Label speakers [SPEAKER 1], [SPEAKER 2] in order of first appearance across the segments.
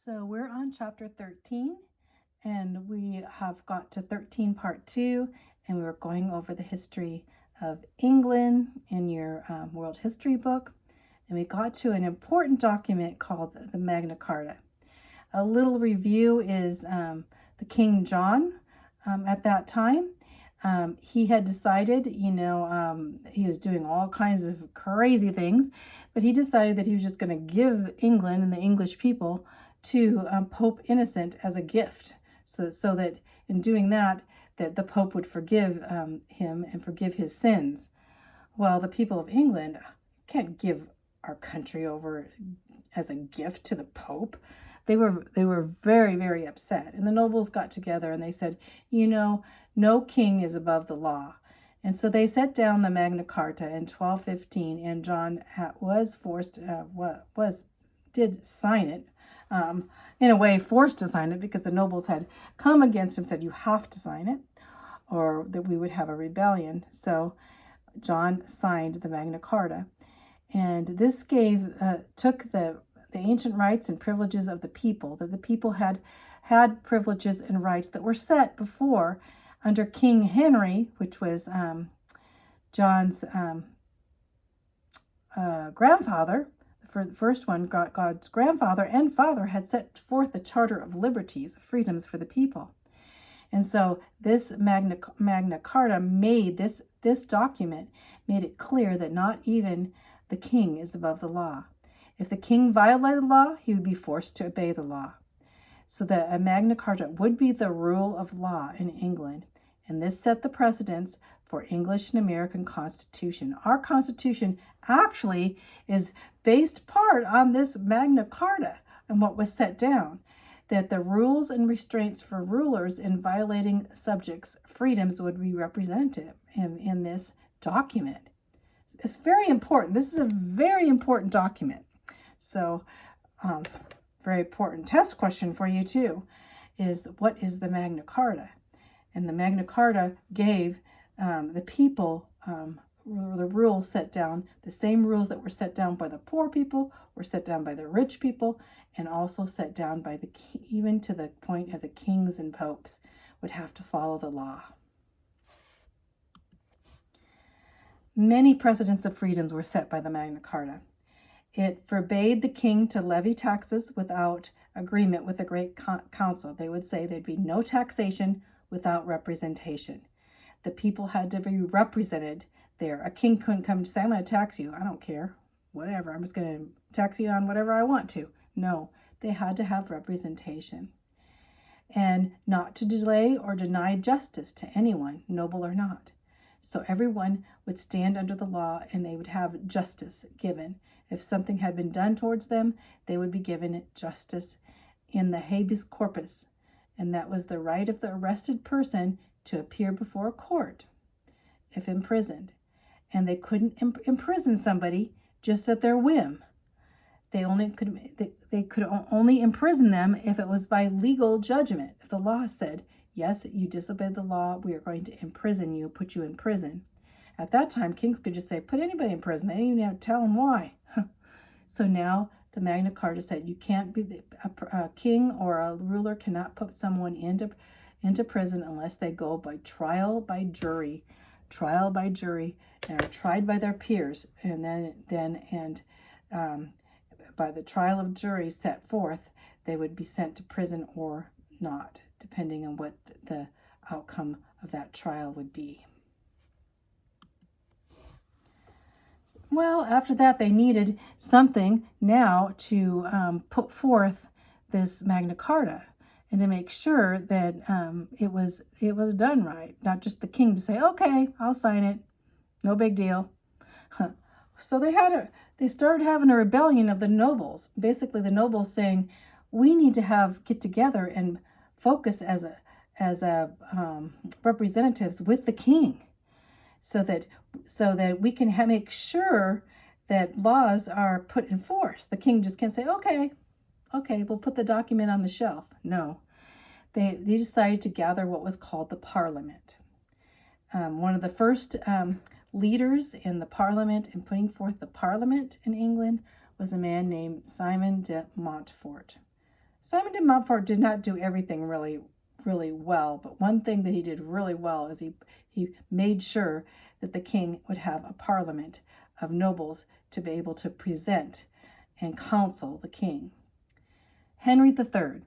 [SPEAKER 1] So we're on chapter 13, and we have got to 13 part 2, and we were going over the history of England in your world history book, and we got to an important document called the Magna Carta. A little review is the King John at that time. He had decided, he was doing all kinds of crazy things, but he decided that he was just going to give England and the English people to Pope Innocent as a gift, so that in doing that the Pope would forgive him and forgive his sins. Well, the people of England can't give our country over as a gift to the Pope. They were very, very upset. And the nobles got together and they said, no king is above the law. And so they set down the Magna Carta in 1215, and John was forced, did sign it, in a way forced to sign it, because the nobles had come against him, said you have to sign it or that we would have a rebellion. So John signed the Magna Carta, and this took the ancient rights and privileges of the people, that the people had privileges and rights that were set before under King Henry, which was John's grandfather. For the first one, God's grandfather and father had set forth the Charter of Liberties, freedoms for the people. And so this Magna Carta made this document made it clear that not even the king is above the law. If the king violated the law, he would be forced to obey the law. So that a Magna Carta would be the rule of law in England. And this set the precedents for English and American Constitution. Our Constitution actually is based part on this Magna Carta and what was set down, that the rules and restraints for rulers in violating subjects' freedoms would be represented in this document. It's very important. This is a very important document. So, very important test question for you too is, what is the Magna Carta? And the Magna Carta gave the people the rules set down, the same rules that were set down by the poor people were set down by the rich people, and also set down by even to the point of the kings and popes would have to follow the law. Many precedents of freedoms were set by the Magna Carta. It forbade the king to levy taxes without agreement with the Great Council. They would say there'd be no taxation without representation. The people had to be represented there. A king couldn't come and say, I'm going to tax you. I don't care. Whatever. I'm just going to tax you on whatever I want to. No, they had to have representation. And not to delay or deny justice to anyone, noble or not. So everyone would stand under the law and they would have justice given. If something had been done towards them, they would be given justice in the habeas corpus. And that was the right of the arrested person to appear before a court if imprisoned. And they couldn't imprison somebody just at their whim. They could only imprison them if it was by legal judgment. If the law said, yes, you disobeyed the law, we are going to imprison you, put you in prison. At that time, kings could just say, put anybody in prison. They didn't even have to tell them why. So now the Magna Carta said you can't be a king or a ruler cannot put someone into prison unless they go by trial by jury, and are tried by their peers, and then by the trial of jury set forth, they would be sent to prison or not, depending on what the outcome of that trial would be. Well, after that, they needed something now to put forth this Magna Carta and to make sure that it was done right. Not just the king to say, okay, I'll sign it. No big deal. So they started having a rebellion of the nobles. Basically, the nobles saying, we need to get together and focus as representatives with the king, so that we can make sure that laws are put in force. The king just can't say, okay, we'll put the document on the shelf. No, they decided to gather what was called the Parliament. One of the first leaders in the Parliament and putting forth the Parliament in England was a man named Simon de Montfort. Simon de Montfort did not do everything really, really well, but one thing that he did really well is he made sure that the king would have a parliament of nobles to be able to present and counsel the king. Henry III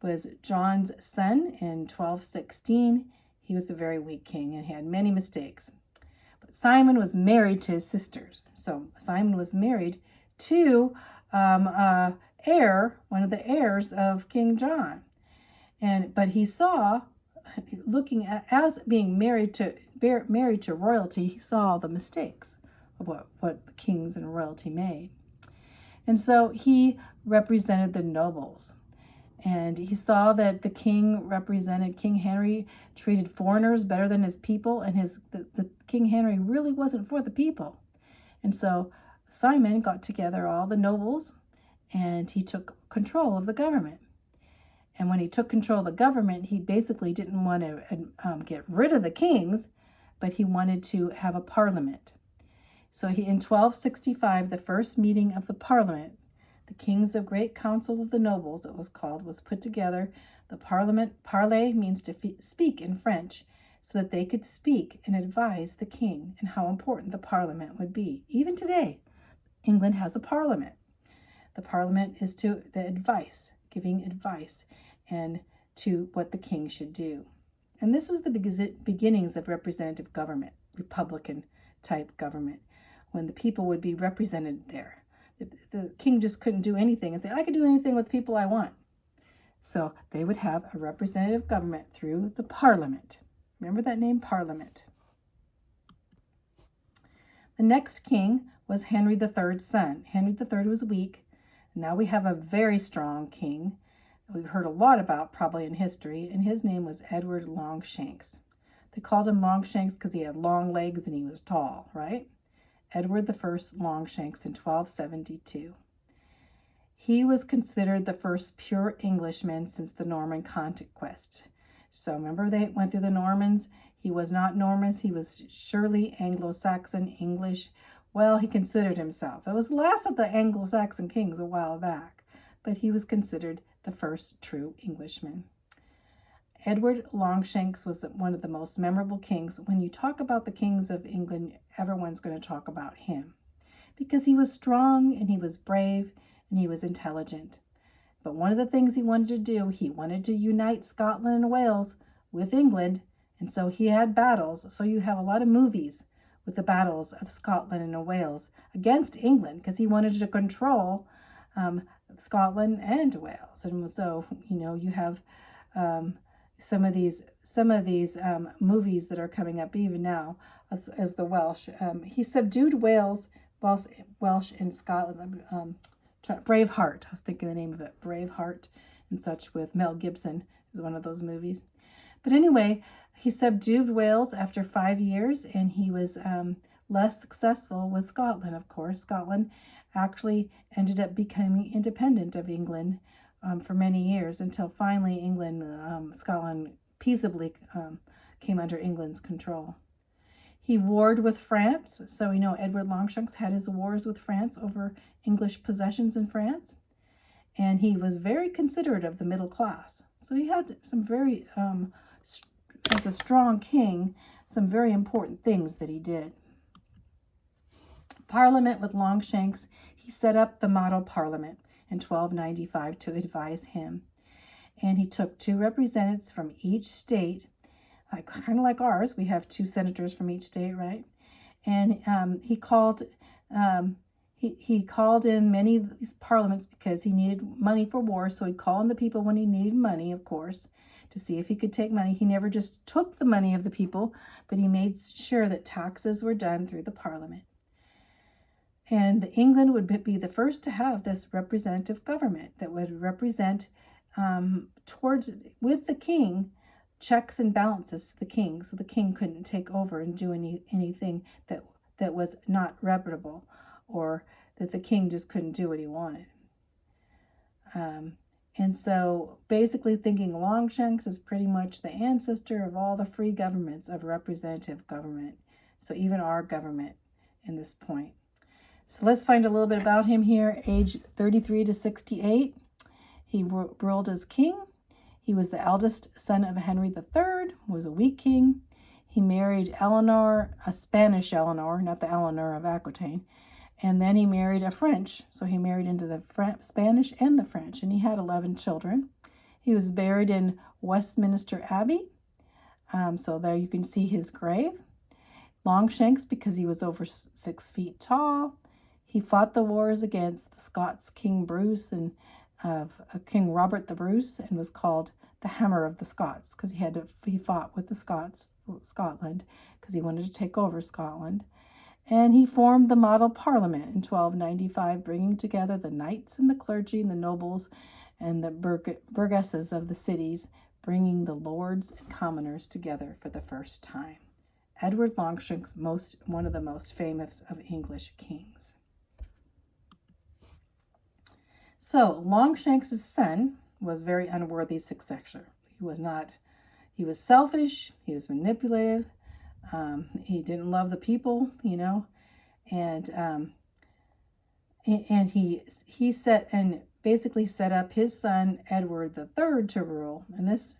[SPEAKER 1] was John's son in 1216. He was a very weak king and had many mistakes. But Simon was married to his sisters. So Simon was married to one of the heirs of King John. But he saw, looking at as being married to royalty, he saw the mistakes of what the kings and royalty made. And so he represented the nobles. And he saw that the king Henry treated foreigners better than his people, and the King Henry really wasn't for the people. And so Simon got together all the nobles, and he took control of the government. And when he took control of the government, he basically didn't want to get rid of the kings, but he wanted to have a parliament. So in 1265, the first meeting of the parliament, the Kings of Great Council of the Nobles, it was called, was put together. The parliament, parler means to speak in French, so that they could speak and advise the king and how important the parliament would be. Even today, England has a parliament. The parliament is to the advice, giving advice and to what the king should do. And this was the beginnings of representative government, Republican type government, when the people would be represented there. The king just couldn't do anything and say, I could do anything with people I want. So they would have a representative government through the parliament. Remember that name, parliament. The next king was Henry III's son. Henry III was weak. Now we have a very strong king we've heard a lot about probably in history, and his name was Edward Longshanks. They called him Longshanks because he had long legs and he was tall, right? Edward I Longshanks in 1272. He was considered the first pure Englishman since the Norman conquest. So remember they went through the Normans? He was not Norman. He was surely Anglo-Saxon, English. Well, he considered himself. It was the last of the Anglo-Saxon kings a while back, but he was considered the first true Englishman. Edward Longshanks was one of the most memorable kings. When you talk about the kings of England, everyone's going to talk about him because he was strong and he was brave and he was intelligent. But one of the things he wanted to do, he wanted to unite Scotland and Wales with England, and so he had battles. So you have a lot of movies with the battles of Scotland and Wales against England because he wanted to control Scotland and Wales. And so, you have some of these movies that are coming up even now as the Welsh. He subdued Welsh in Scotland. Braveheart. I was thinking the name of it. Braveheart and such with Mel Gibson is one of those movies. But anyway, he subdued Wales after 5 years, and he was less successful with Scotland, of course. Scotland actually ended up becoming independent of England for many years until finally Scotland peaceably came under England's control. He warred with France. So Edward Longshanks had his wars with France over English possessions in France. And he was very considerate of the middle class. So he had some very, as a strong king, some very important things that he did. Parliament with Longshanks, he set up the model parliament in 1295 to advise him. And he took 2 representatives from each state, kind of like ours. We have 2 senators from each state, right? And he called in many of these parliaments because he needed money for war. So he'd call in the people when he needed money, of course, to see if he could take money. He never just took the money of the people, but he made sure that taxes were done through the parliament. And England would be the first to have this representative government that would represent with the king, checks and balances to the king, so the king couldn't take over and do anything that was not reputable, or that the king just couldn't do what he wanted. And so basically thinking Longshanks is pretty much the ancestor of all the free governments of representative government. So even our government in this point. So let's find a little bit about him here. Age 33 to 68. He ruled as king. He was the eldest son of Henry III, was a weak king. He married Eleanor, a Spanish Eleanor, not the Eleanor of Aquitaine. And then he married a French. So he married into the Spanish and the French. And he had 11 children. He was buried in Westminster Abbey. So there you can see his grave. Longshanks, because he was over 6 feet tall. He fought the wars against the Scots King Bruce and King Robert the Bruce, and was called the Hammer of the Scots because he fought with the Scotland, because he wanted to take over Scotland. And he formed the model parliament in 1295, bringing together the knights and the clergy and the nobles and the burgesses of the cities, bringing the lords and commoners together for the first time. Edward Longshanks, one of the most famous of English kings. So Longshanks' son was very unworthy successor. He was selfish, he was manipulative, he didn't love the people, and he basically set up his son Edward III to rule. And this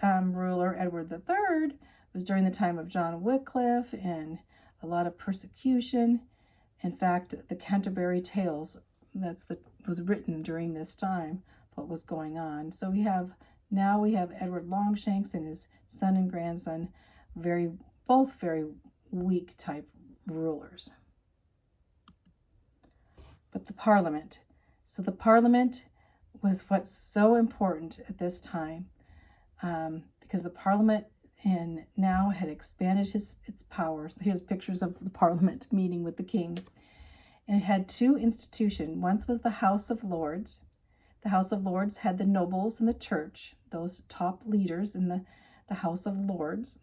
[SPEAKER 1] ruler, Edward III, was during the time of John Wycliffe and a lot of persecution. In fact, the Canterbury Tales was written during this time, what was going on. So we have Edward Longshanks and his son and grandson, both very weak type rulers. But the Parliament. So the Parliament was what's so important at this time, because the Parliament now had expanded its powers. Here's pictures of the Parliament meeting with the king. And it had two institutions. Once was the House of Lords. The House of Lords had the nobles in the church, those top leaders in the House of Lords.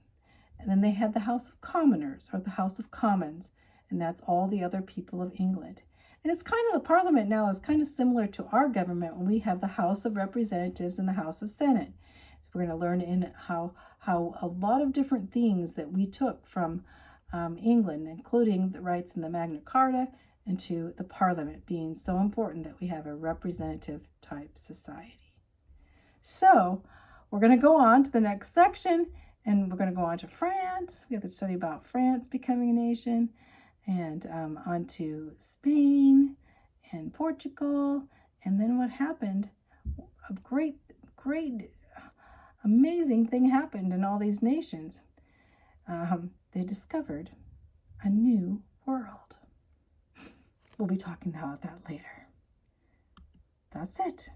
[SPEAKER 1] And then they had the House of Commoners, or the House of Commons, and that's all the other people of England. And it's kind of, the Parliament now is kind of similar to our government when we have the House of Representatives and the House of Senate. So we're going to learn in how a lot of different things that we took from England, including the rights in the Magna Carta, and to the Parliament being so important that we have a representative type society. So we're going to go on to the next section, and we're going to go on to France. We have to study about France becoming a nation, and on to Spain and Portugal. And then what happened? A great, amazing thing happened in all these nations. They discovered a new world. We'll be talking about that later. That's it.